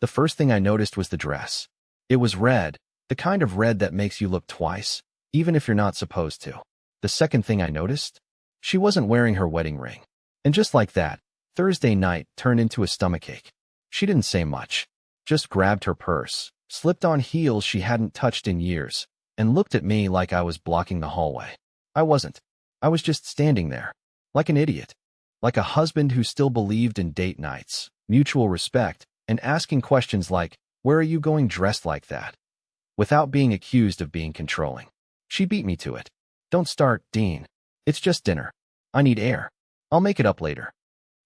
The first thing I noticed was the dress. It was red, the kind of red that makes you look twice, even if you're not supposed to. The second thing I noticed? She wasn't wearing her wedding ring. And just like that, Thursday night turned into a stomachache. She didn't say much, just grabbed her purse, slipped on heels she hadn't touched in years, and looked at me like I was blocking the hallway. I wasn't. I was just standing there, like an idiot, like a husband who still believed in date nights, mutual respect, and asking questions like, "Where are you going dressed like that?" without being accused of being controlling. She beat me to it. "Don't start, Dean. It's just dinner. I need air. I'll make it up later."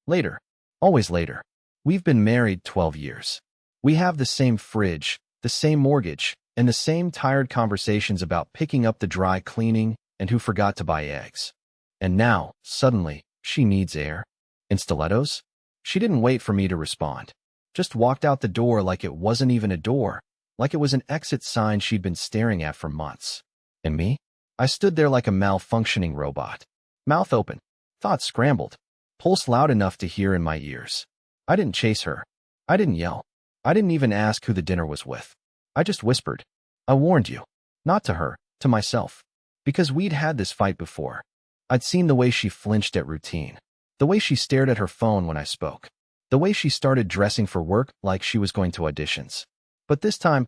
Later. Always later. We've been married 12 years. We have the same fridge, the same mortgage, and the same tired conversations about picking up the dry cleaning and who forgot to buy eggs. And now, suddenly, she needs air. In stilettos? She didn't wait for me to respond. Just walked out the door like it wasn't even a door, like it was an exit sign she'd been staring at for months. And me? I stood there like a malfunctioning robot. Mouth open, thoughts scrambled, pulse loud enough to hear in my ears. I didn't chase her. I didn't yell. I didn't even ask who the dinner was with. I just whispered, "I warned you." Not to her, to myself. Because we'd had this fight before. I'd seen the way she flinched at routine, the way she stared at her phone when I spoke, the way she started dressing for work like she was going to auditions. But this time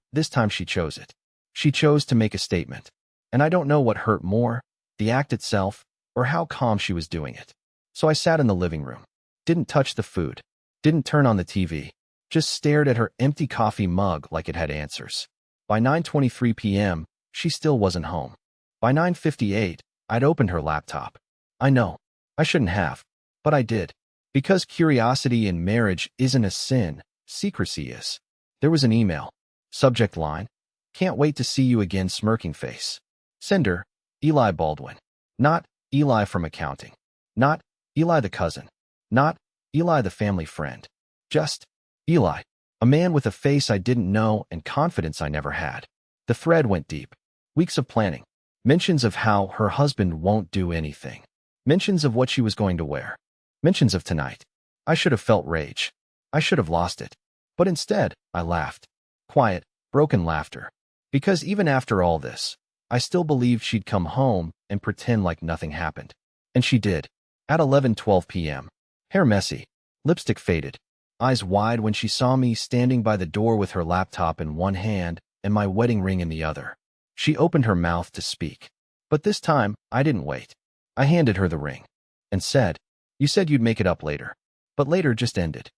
she chose it. She chose to make a statement. And I don't know what hurt more, the act itself, or how calm she was doing it. So I sat in the living room, didn't touch the food, didn't turn on the TV, just stared at her empty coffee mug like it had answers. By 9:23 p.m., she still wasn't home. By 9:58, I'd opened her laptop. I know, I shouldn't have, but I did. Because curiosity in marriage isn't a sin, secrecy is. There was an email. Subject line, "Can't wait to see you again, smirking face." Sender, Eli Baldwin. Not Eli from accounting. Not Eli the cousin. Not Eli the family friend. Just Eli, a man with a face I didn't know and confidence I never had. The thread went deep. Weeks of planning. Mentions of how her husband won't do anything. Mentions of what she was going to wear. Mentions of tonight. I should have felt rage. I should have lost it. But instead, I laughed. Quiet, broken laughter. Because even after all this, I still believed she'd come home and pretend like nothing happened. And she did. At 11:12 p.m. Hair messy. Lipstick faded. Eyes wide when she saw me standing by the door with her laptop in one hand and my wedding ring in the other. She opened her mouth to speak. But this time, I didn't wait. I handed her the ring and said, "You said you'd make it up later." But later just ended.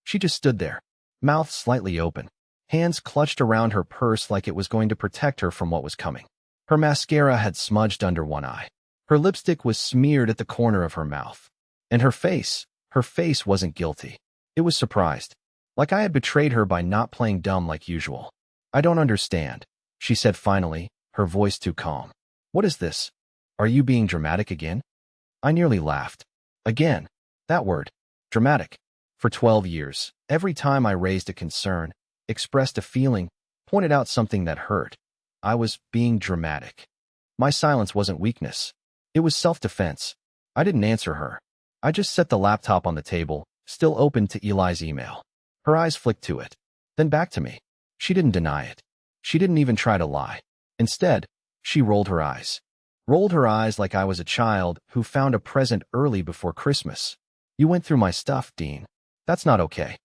She just stood there, mouth slightly open, hands clutched around her purse like it was going to protect her from what was coming. Her mascara had smudged under one eye. Her lipstick was smeared at the corner of her mouth. And her face wasn't guilty. It was surprised, like I had betrayed her by not playing dumb like usual. "I don't understand," she said finally, her voice too calm. "What is this? Are you being dramatic again?" I nearly laughed. Again. That word. Dramatic. For 12 years, every time I raised a concern, expressed a feeling, pointed out something that hurt, I was being dramatic. My silence wasn't weakness. It was self-defense. I didn't answer her. I just set the laptop on the table, still open to Eli's email. Her eyes flicked to it, then back to me. She didn't deny it. She didn't even try to lie. Instead, she rolled her eyes. Rolled her eyes like I was a child who found a present early before Christmas. "You went through my stuff, Dean. That's not okay."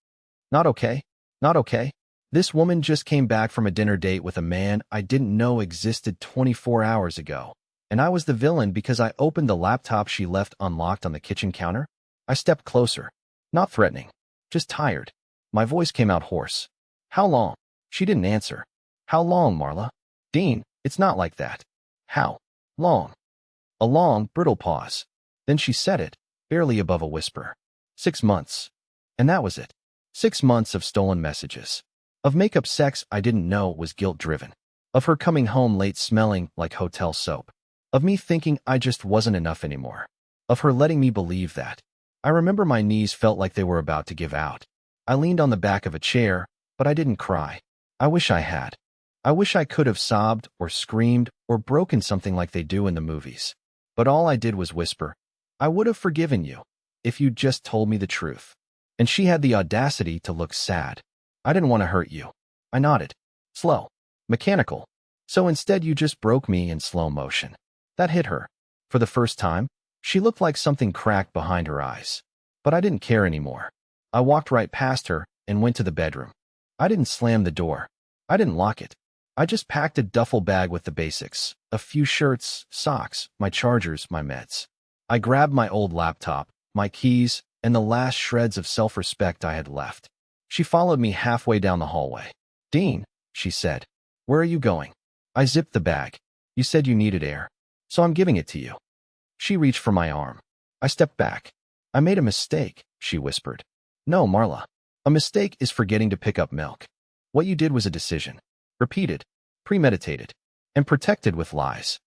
Not okay? Not okay? This woman just came back from a dinner date with a man I didn't know existed 24 hours ago. And I was the villain because I opened the laptop she left unlocked on the kitchen counter? I stepped closer. Not threatening. Just tired. My voice came out hoarse. "How long?" She didn't answer. "How long, Marla?" "Dean, it's not like that." "How long?" A long, brittle pause. Then she said it, barely above a whisper. 6 months. And that was it. 6 months of stolen messages. Of make-up sex I didn't know was guilt-driven. Of her coming home late smelling like hotel soap. Of me thinking I just wasn't enough anymore. Of her letting me believe that. I remember my knees felt like they were about to give out. I leaned on the back of a chair, but I didn't cry. I wish I had. I wish I could have sobbed or screamed or broken something like they do in the movies. But all I did was whisper, "I would have forgiven you if you'd just told me the truth." And she had the audacity to look sad. I didn't want to hurt you. I nodded. Slow. Mechanical. So instead you just broke me in slow motion. That hit her. For the first time, she looked like something cracked behind her eyes. But I didn't care anymore. I walked right past her and went to the bedroom. I didn't slam the door. I didn't lock it. I just packed a duffel bag with the basics, a few shirts, socks, my chargers, my meds. I grabbed my old laptop, my keys, and the last shreds of self-respect I had left. She followed me halfway down the hallway. Dean, she said, where are you going? I zipped the bag. You said you needed air, so I'm giving it to you. She reached for my arm. I stepped back. I made a mistake, she whispered. No, Marla. A mistake is forgetting to pick up milk. What you did was a decision. Repeated, premeditated, and protected with lies.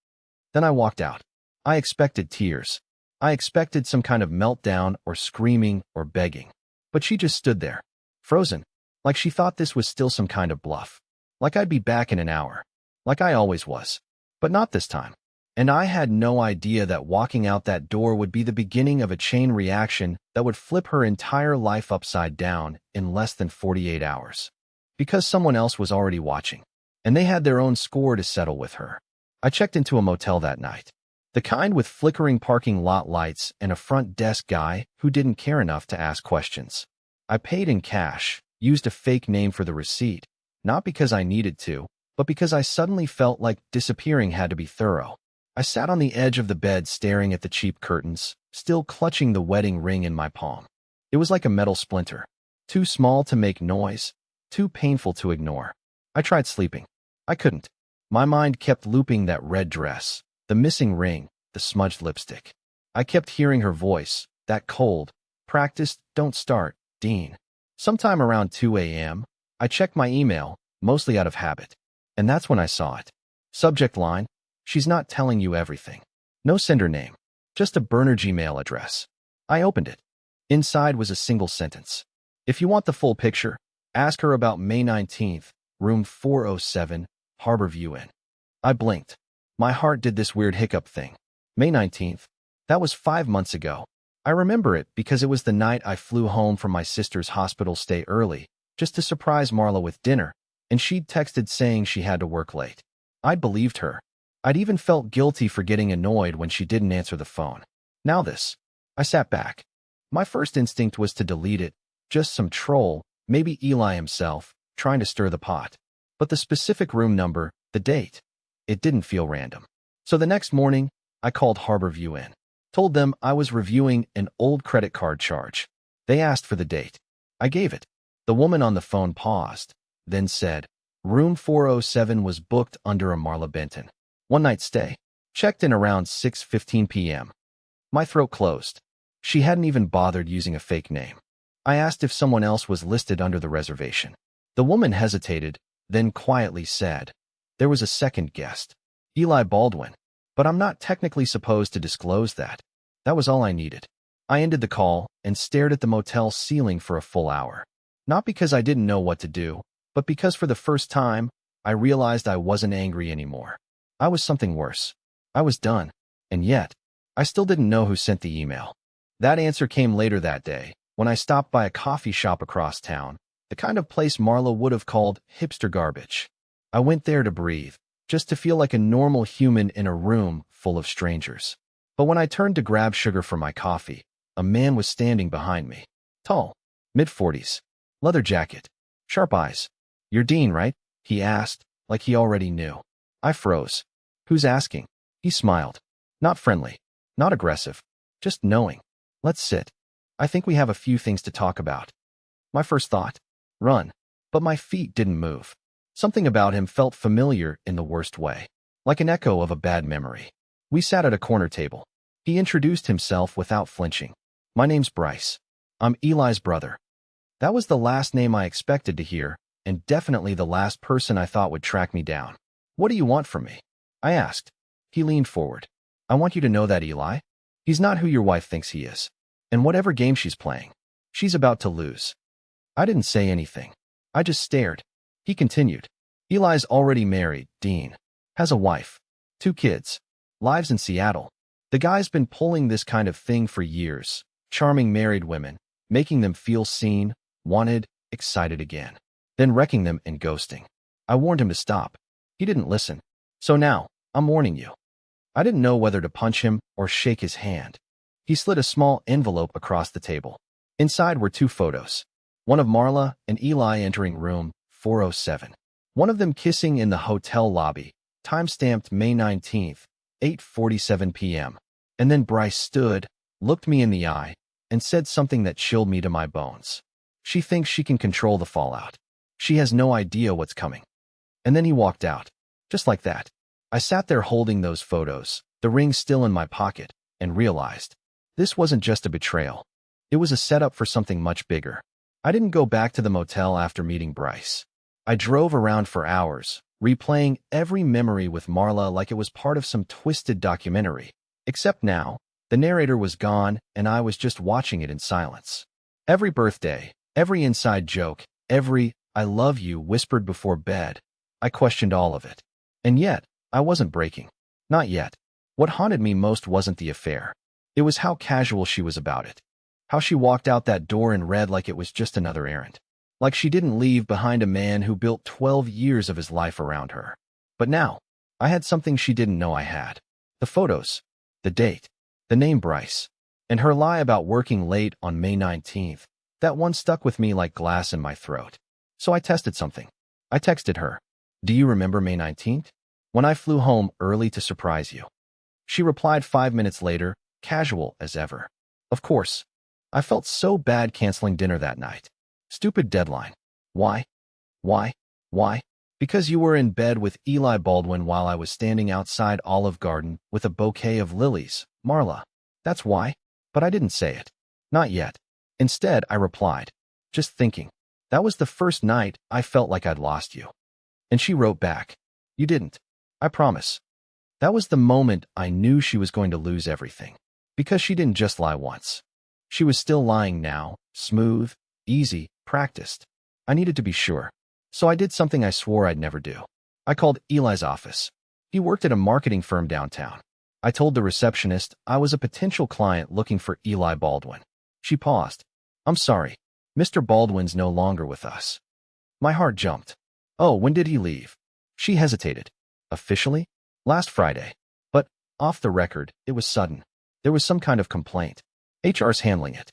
Then I walked out. I expected tears. I expected some kind of meltdown or screaming or begging. But she just stood there, frozen, like she thought this was still some kind of bluff. Like I'd be back in an hour. Like I always was. But not this time. And I had no idea that walking out that door would be the beginning of a chain reaction that would flip her entire life upside down in less than 48 hours. Because someone else was already watching, and they had their own score to settle with her. I checked into a motel that night. The kind with flickering parking lot lights and a front desk guy who didn't care enough to ask questions. I paid in cash, used a fake name for the receipt, not because I needed to, but because I suddenly felt like disappearing had to be thorough. I sat on the edge of the bed staring at the cheap curtains, still clutching the wedding ring in my palm. It was like a metal splinter, too small to make noise, too painful to ignore. I tried sleeping. I couldn't. My mind kept looping that red dress, the missing ring, the smudged lipstick. I kept hearing her voice, that cold, practiced, don't start, Dean. Sometime around 2 a.m., I checked my email, mostly out of habit. And that's when I saw it. Subject line, she's not telling you everything. No sender name, just a burner Gmail address. I opened it. Inside was a single sentence. If you want the full picture, ask her about May 19th, room 407, Harborview Inn. I blinked. My heart did this weird hiccup thing. May 19th. That was 5 months ago. I remember it because it was the night I flew home from my sister's hospital stay early, just to surprise Marla with dinner, and she'd texted saying she had to work late. I'd believed her. I'd even felt guilty for getting annoyed when she didn't answer the phone. Now this. I sat back. My first instinct was to delete it, just some troll, maybe Eli himself, trying to stir the pot. But the specific room number, the date, it didn't feel random. So the next morning, I called Harborview Inn. Told them I was reviewing an old credit card charge. They asked for the date. I gave it. The woman on the phone paused, then said, room 407 was booked under a Marla Benton. One night stay. Checked in around 6:15 p.m. My throat closed. She hadn't even bothered using a fake name. I asked if someone else was listed under the reservation. The woman hesitated, then quietly said, there was a second guest, Eli Baldwin, but I'm not technically supposed to disclose that. That was all I needed. I ended the call and stared at the motel ceiling for a full hour. Not because I didn't know what to do, but because for the first time, I realized I wasn't angry anymore. I was something worse. I was done. And yet, I still didn't know who sent the email. That answer came later that day, when I stopped by a coffee shop across town, the kind of place Marla would have called hipster garbage. I went there to breathe, just to feel like a normal human in a room full of strangers. But when I turned to grab sugar for my coffee, a man was standing behind me. Tall, mid-40s, leather jacket, sharp eyes. You're Dean, right? He asked, like he already knew. I froze. Who's asking? He smiled. Not friendly, not aggressive, just knowing. Let's sit. I think we have a few things to talk about. My first thought, run. But my feet didn't move. Something about him felt familiar in the worst way, like an echo of a bad memory. We sat at a corner table. He introduced himself without flinching. My name's Bryce. I'm Eli's brother. That was the last name I expected to hear, and definitely the last person I thought would track me down. What do you want from me? I asked. He leaned forward. I want you to know that, Eli. He's not who your wife thinks he is. And whatever game she's playing, she's about to lose. I didn't say anything. I just stared. He continued. Eli's already married, Dean. Has a wife. 2 kids. Lives in Seattle. The guy's been pulling this kind of thing for years, charming married women, making them feel seen, wanted, excited again. then wrecking them and ghosting. I warned him to stop. He didn't listen. So now, I'm warning you. I didn't know whether to punch him or shake his hand. He slid a small envelope across the table. Inside were 2 photos. One of Marla and Eli entering room 407. One of them kissing in the hotel lobby, time-stamped May 19th, 8:47 p.m. And then Bryce stood, looked me in the eye, and said something that chilled me to my bones. She thinks she can control the fallout. She has no idea what's coming. And then he walked out. Just like that. I sat there holding those photos, the ring still in my pocket, and realized this wasn't just a betrayal. It was a setup for something much bigger. I didn't go back to the motel after meeting Bryce. I drove around for hours, replaying every memory with Marla like it was part of some twisted documentary. Except now, the narrator was gone and I was just watching it in silence. Every birthday, every inside joke, every "I love you" whispered before bed. I questioned all of it. And yet, I wasn't breaking. Not yet. What haunted me most wasn't the affair. It was how casual she was about it. How she walked out that door and read like it was just another errand. Like she didn't leave behind a man who built 12 years of his life around her. But now, I had something she didn't know I had. The photos, the date, the name Bryce, and her lie about working late on May 19th. That one stuck with me like glass in my throat. So I tested something. I texted her. "Do you remember May 19th? When I flew home early to surprise you?" She replied 5 minutes later, casual as ever. Of course. I felt so bad canceling dinner that night. Stupid deadline. Why? Why? Why? Because you were in bed with Eli Baldwin while I was standing outside Olive Garden with a bouquet of lilies, Marla. That's why. But I didn't say it. Not yet. Instead, I replied, just thinking. That was the first night I felt like I'd lost you. And she wrote back, "You didn't. I promise." That was the moment I knew she was going to lose everything. Because she didn't just lie once. She was still lying now, smooth, easy, practiced. I needed to be sure. So I did something I swore I'd never do. I called Eli's office. He worked at a marketing firm downtown. I told the receptionist I was a potential client looking for Eli Baldwin. She paused. "I'm sorry. Mr. Baldwin's no longer with us." My heart jumped. "Oh, when did he leave?" She hesitated. "Officially? Last Friday. But, off the record, it was sudden. There was some kind of complaint. HR's handling it."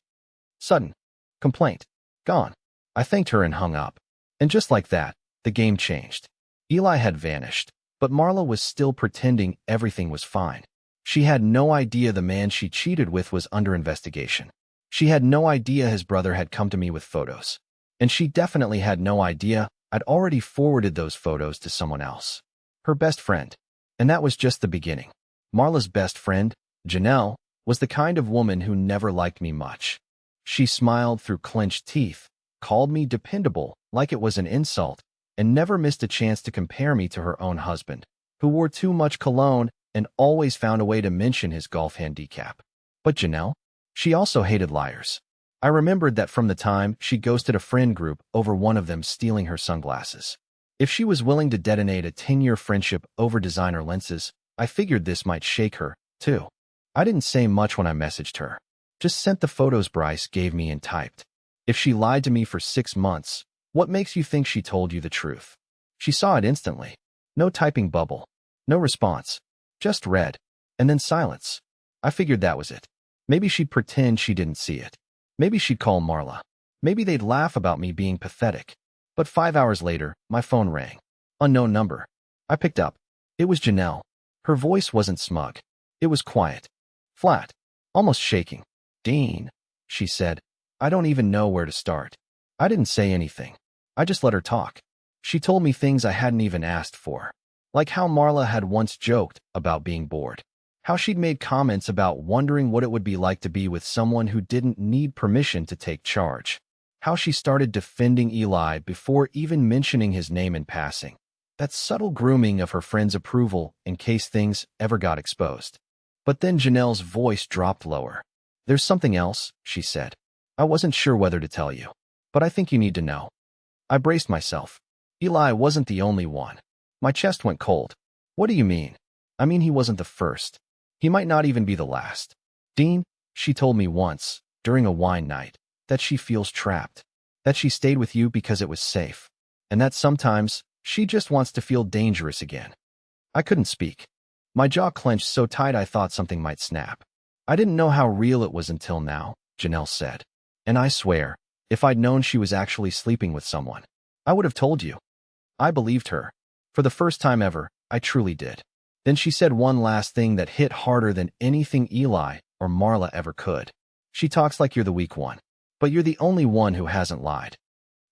Sudden. Complaint. Gone. I thanked her and hung up. And just like that, the game changed. Eli had vanished, but Marla was still pretending everything was fine. She had no idea the man she cheated with was under investigation. She had no idea his brother had come to me with photos. And she definitely had no idea I'd already forwarded those photos to someone else. Her best friend. And that was just the beginning. Marla's best friend, Janelle, was the kind of woman who never liked me much. She smiled through clenched teeth, called me dependable like it was an insult, and never missed a chance to compare me to her own husband, who wore too much cologne and always found a way to mention his golf handicap. But Janelle? She also hated liars. I remembered that from the time she ghosted a friend group over one of them stealing her sunglasses. If she was willing to detonate a 10-year friendship over designer lenses, I figured this might shake her, too. I didn't say much when I messaged her. Just sent the photos Bryce gave me and typed. If she lied to me for 6 months, what makes you think she told you the truth? She saw it instantly. No typing bubble. No response. Just read. And then silence. I figured that was it. Maybe she'd pretend she didn't see it. Maybe she'd call Marla. Maybe they'd laugh about me being pathetic. But 5 hours later, my phone rang. Unknown number. I picked up. It was Janelle. Her voice wasn't smug. It was quiet. Flat. Almost shaking. "Dean," she said. "I don't even know where to start." I didn't say anything. I just let her talk. She told me things I hadn't even asked for. Like how Marla had once joked about being bored. How she'd made comments about wondering what it would be like to be with someone who didn't need permission to take charge. How she started defending Eli before even mentioning his name in passing. That subtle grooming of her friend's approval in case things ever got exposed. But then Janelle's voice dropped lower. "There's something else," she said. "I wasn't sure whether to tell you, but I think you need to know." I braced myself. Eli wasn't the only one. My chest went cold. "What do you mean?" "I mean he wasn't the first. He might not even be the last. Dean," she told me once, during a wine night, that she feels trapped. That she stayed with you because it was safe. and that sometimes she just wants to feel dangerous again. I couldn't speak. My jaw clenched so tight I thought something might snap. I didn't know how real it was until now, Janelle said. And I swear, if I'd known she was actually sleeping with someone, I would have told you. I believed her. For the first time ever, I truly did. Then she said one last thing that hit harder than anything Eli or Marla ever could. She talks like you're the weak one, but you're the only one who hasn't lied.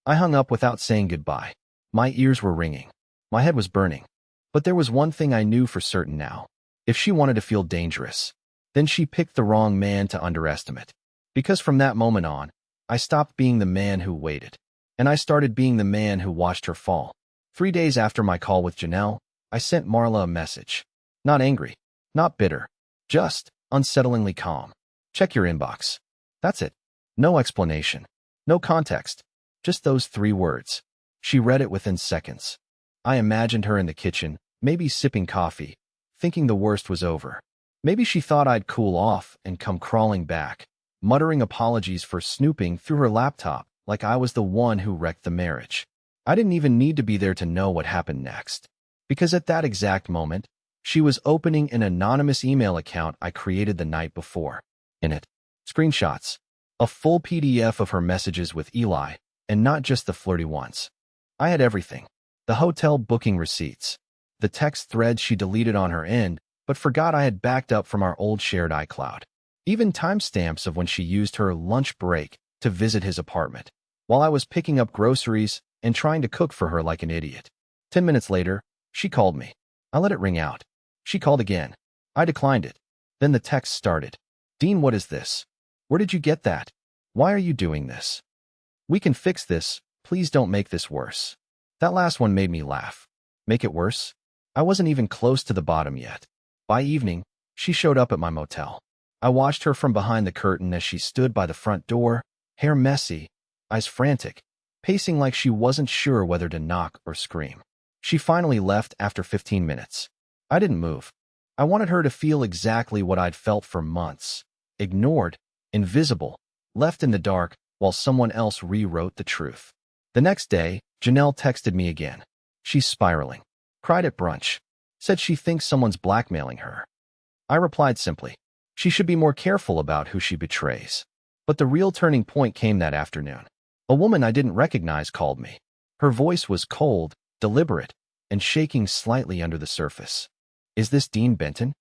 I hung up without saying goodbye. My ears were ringing. My head was burning. But there was one thing I knew for certain now. If she wanted to feel dangerous, then she picked the wrong man to underestimate. Because from that moment on, I stopped being the man who waited, and I started being the man who watched her fall. 3 days after my call with Janelle, I sent Marla a message. Not angry, not bitter, just unsettlingly calm. Check your inbox. That's it. No explanation, no context, just those 3 words. She read it within seconds. I imagined her in the kitchen, maybe sipping coffee, thinking the worst was over. Maybe she thought I'd cool off and come crawling back, muttering apologies for snooping through her laptop like I was the one who wrecked the marriage. I didn't even need to be there to know what happened next, because at that exact moment, she was opening an anonymous email account I created the night before. In it, screenshots, a full PDF of her messages with Eli, and not just the flirty ones. I had everything. The hotel booking receipts, the text threads she deleted on her end, but forgot I had backed up from our old shared iCloud. Even timestamps of when she used her lunch break to visit his apartment, while I was picking up groceries and trying to cook for her like an idiot. 10 minutes later, she called me. I let it ring out. She called again. I declined it. Then the text started. Dean, what is this? Where did you get that? Why are you doing this? We can fix this. Please don't make this worse. That last one made me laugh. Make it worse? I wasn't even close to the bottom yet. By evening, she showed up at my motel. I watched her from behind the curtain as she stood by the front door, hair messy, eyes frantic, pacing like she wasn't sure whether to knock or scream. She finally left after 15 minutes. I didn't move. I wanted her to feel exactly what I'd felt for months. Ignored, invisible, left in the dark while someone else rewrote the truth. The next day, Janelle texted me again. She's spiraling. Cried at brunch. Said she thinks someone's blackmailing her. I replied simply, she should be more careful about who she betrays. But the real turning point came that afternoon. A woman I didn't recognize called me. Her voice was cold, deliberate, and shaking slightly under the surface. Is this Dean Benton?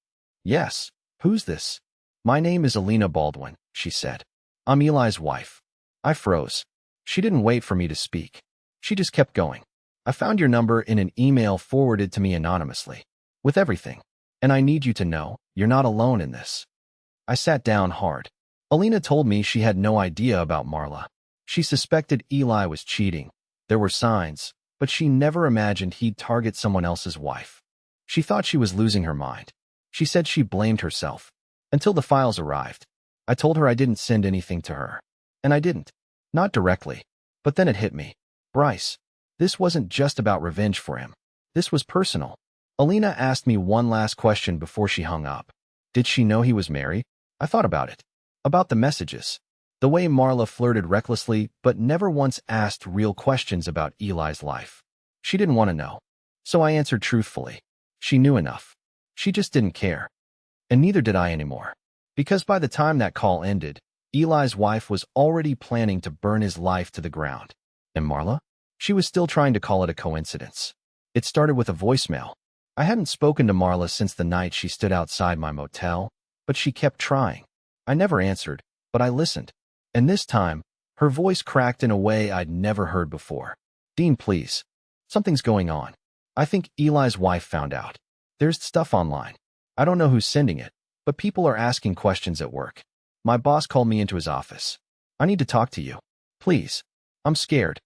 Yes. Who's this? My name is Alina Baldwin, she said. I'm Eli's wife. I froze. She didn't wait for me to speak. She just kept going. I found your number in an email forwarded to me anonymously, with everything. And I need you to know, you're not alone in this. I sat down hard. Alina told me she had no idea about Marla. She suspected Eli was cheating. There were signs, but she never imagined he'd target someone else's wife. She thought she was losing her mind. She said she blamed herself. Until the files arrived. I told her I didn't send anything to her. And I didn't. Not directly. But then it hit me. Bryce, this wasn't just about revenge for him. This was personal. Alina asked me one last question before she hung up. Did she know he was married? I thought about it. About the messages. The way Marla flirted recklessly but never once asked real questions about Eli's life. She didn't want to know. So I answered truthfully. She knew enough. She just didn't care. And neither did I anymore. Because by the time that call ended, Eli's wife was already planning to burn his life to the ground. And Marla? She was still trying to call it a coincidence. It started with a voicemail. I hadn't spoken to Marla since the night she stood outside my motel, but she kept trying. I never answered, but I listened. And this time, her voice cracked in a way I'd never heard before. Dean, please. Something's going on. I think Eli's wife found out. There's stuff online. I don't know who's sending it, but people are asking questions at work. My boss called me into his office. I need to talk to you. Please. I'm scared.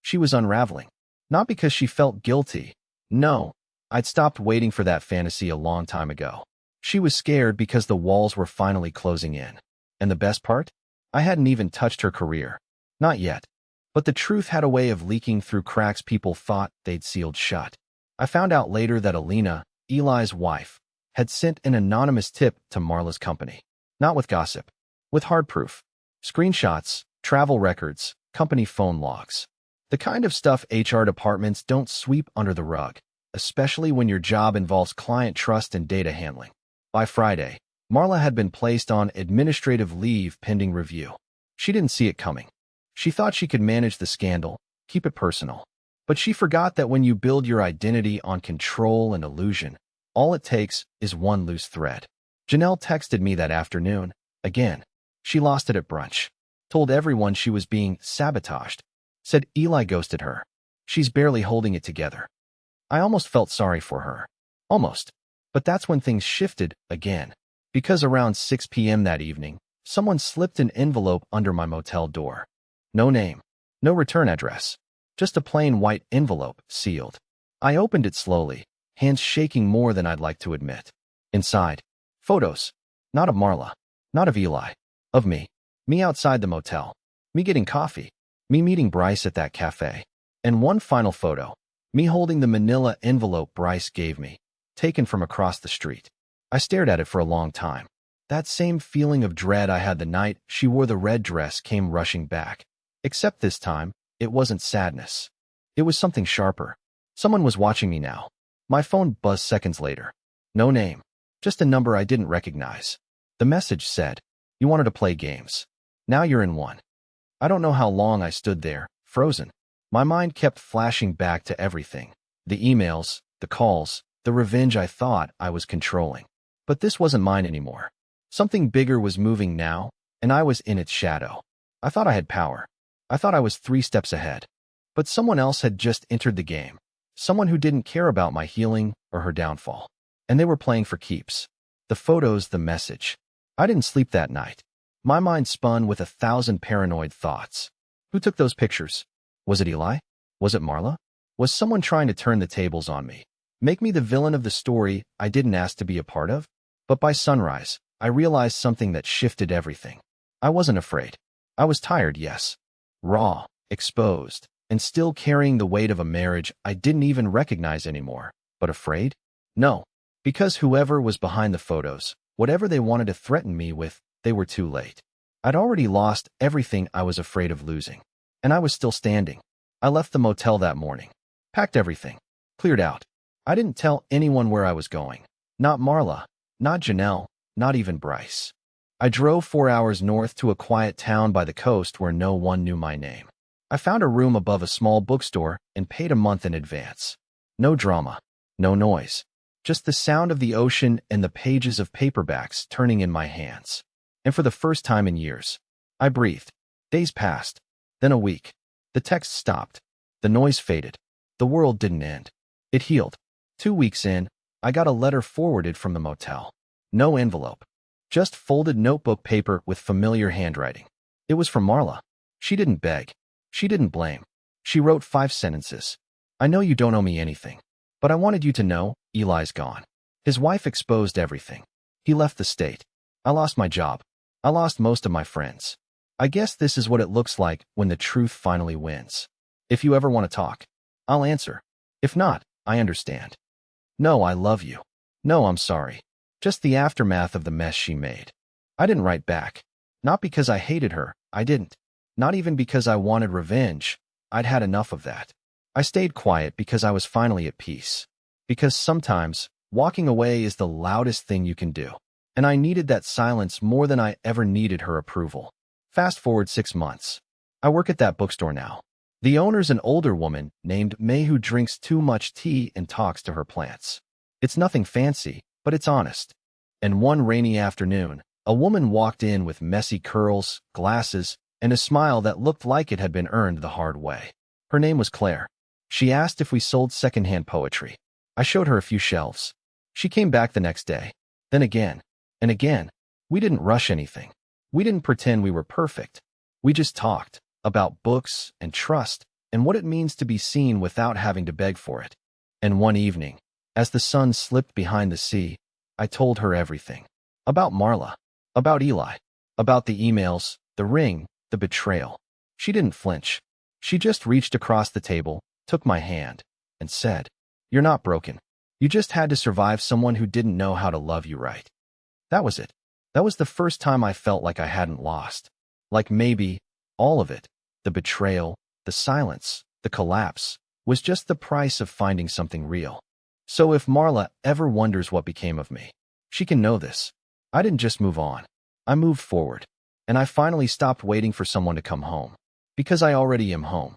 She was unraveling. Not because she felt guilty. No. I'd stopped waiting for that fantasy a long time ago. She was scared because the walls were finally closing in. And the best part? I hadn't even touched her career. Not yet. But the truth had a way of leaking through cracks people thought they'd sealed shut. I found out later that Alina, Eli's wife, had sent an anonymous tip to Marla's company. Not with gossip. With hard proof. Screenshots, travel records, company phone logs. The kind of stuff HR departments don't sweep under the rug, especially when your job involves client trust and data handling. By Friday, Marla had been placed on administrative leave pending review. She didn't see it coming. She thought she could manage the scandal, keep it personal. But she forgot that when you build your identity on control and illusion, all it takes is one loose thread. Janelle texted me that afternoon. Again, she lost it at brunch. Told everyone she was being sabotaged. Said Eli ghosted her. She's barely holding it together. I almost felt sorry for her. Almost. But that's when things shifted again. Because around 6 p.m. that evening, someone slipped an envelope under my motel door. No name. No return address. Just a plain white envelope, sealed. I opened it slowly, hands shaking more than I'd like to admit. Inside, photos. Not of Marla. Not of Eli. Of me. Me outside the motel. Me getting coffee. Me meeting Bryce at that cafe. And one final photo. Me holding the manila envelope Bryce gave me, taken from across the street. I stared at it for a long time. That same feeling of dread I had the night she wore the red dress came rushing back. Except this time, it wasn't sadness. It was something sharper. Someone was watching me now. My phone buzzed seconds later. No name. Just a number I didn't recognize. The message said, "You wanted to play games. Now you're in one." I don't know how long I stood there, frozen. My mind kept flashing back to everything. The emails, the calls, the revenge I thought I was controlling. But this wasn't mine anymore. Something bigger was moving now, and I was in its shadow. I thought I had power. I thought I was 3 steps ahead. But someone else had just entered the game. Someone who didn't care about my healing or her downfall. And they were playing for keeps. The photos, the message. I didn't sleep that night. My mind spun with 1,000 paranoid thoughts. Who took those pictures? Was it Eli? Was it Marla? Was someone trying to turn the tables on me? Make me the villain of the story I didn't ask to be a part of? But by sunrise, I realized something that shifted everything. I wasn't afraid. I was tired, yes. Raw, exposed, and still carrying the weight of a marriage I didn't even recognize anymore. But afraid? No. Because whoever was behind the photos, whatever they wanted to threaten me with, they were too late. I'd already lost everything I was afraid of losing. And I was still standing. I left the motel that morning. Packed everything. Cleared out. I didn't tell anyone where I was going. Not Marla. Not Janelle. Not even Bryce. I drove 4 hours north to a quiet town by the coast where no one knew my name. I found a room above a small bookstore and paid a month in advance. No drama. No noise. Just the sound of the ocean and the pages of paperbacks turning in my hands. And for the first time in years, I breathed. Days passed. Then a week. The text stopped. The noise faded. The world didn't end. It healed. 2 weeks in, I got a letter forwarded from the motel. No envelope. Just folded notebook paper with familiar handwriting. It was from Marla. She didn't beg. She didn't blame. She wrote 5 sentences. I know you don't owe me anything, but I wanted you to know Eli's gone. His wife exposed everything. He left the state. I lost my job. I lost most of my friends. I guess this is what it looks like when the truth finally wins. If you ever want to talk, I'll answer. If not, I understand. No, I love you. No, I'm sorry. Just the aftermath of the mess she made. I didn't write back. Not because I hated her, I didn't. Not even because I wanted revenge. I'd had enough of that. I stayed quiet because I was finally at peace. Because sometimes, walking away is the loudest thing you can do. And I needed that silence more than I ever needed her approval. Fast forward 6 months. I work at that bookstore now. The owner's an older woman named May who drinks too much tea and talks to her plants. It's nothing fancy, but it's honest. And one rainy afternoon, a woman walked in with messy curls, glasses, and a smile that looked like it had been earned the hard way. Her name was Claire. She asked if we sold secondhand poetry. I showed her a few shelves. She came back the next day. Then again. And again. We didn't rush anything. We didn't pretend we were perfect. We just talked about books and trust and what it means to be seen without having to beg for it. And one evening, as the sun slipped behind the sea, I told her everything. About Marla. About Eli. About the emails, the ring, the betrayal. She didn't flinch. She just reached across the table, took my hand, and said, "You're not broken. You just had to survive someone who didn't know how to love you right." That was it. That was the first time I felt like I hadn't lost. Like maybe all of it. The betrayal, the silence, The collapse was just the price of finding something real. So if Marla ever wonders what became of me, she can know this. I didn't just move on. I moved forward. And I finally stopped waiting for someone to come home. Because I already am home.